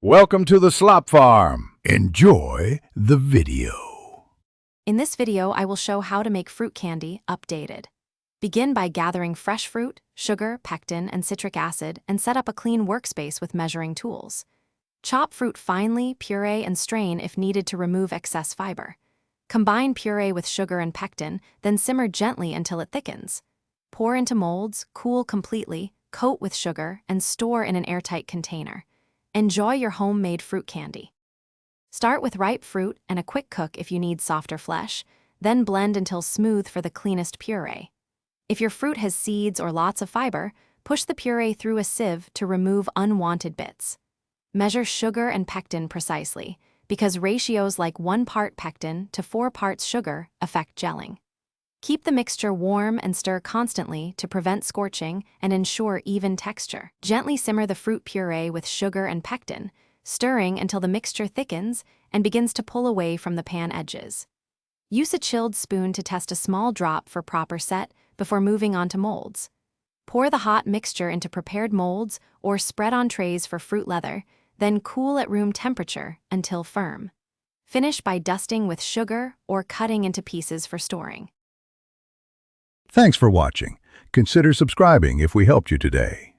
Welcome to the Slop Farm. Enjoy the video. In this video, I will show how to make fruit candy updated. Begin by gathering fresh fruit, sugar, pectin, and citric acid, and set up a clean workspace with measuring tools. Chop fruit finely, puree, and strain if needed to remove excess fiber. Combine puree with sugar and pectin, then simmer gently until it thickens. Pour into molds, cool completely, coat with sugar, and store in an airtight container. Enjoy your homemade fruit candy. Start with ripe fruit and a quick cook if you need softer flesh, then blend until smooth for the cleanest puree. If your fruit has seeds or lots of fiber, push the puree through a sieve to remove unwanted bits. Measure sugar and pectin precisely, because ratios like 1 part pectin to 4 parts sugar affect gelling. Keep the mixture warm and stir constantly to prevent scorching and ensure even texture. Gently simmer the fruit puree with sugar and pectin, stirring until the mixture thickens and begins to pull away from the pan edges. Use a chilled spoon to test a small drop for proper set before moving on to molds. Pour the hot mixture into prepared molds or spread on trays for fruit leather, then cool at room temperature until firm. Finish by dusting with sugar or cutting into pieces for storing. Thanks for watching. Consider subscribing if we helped you today.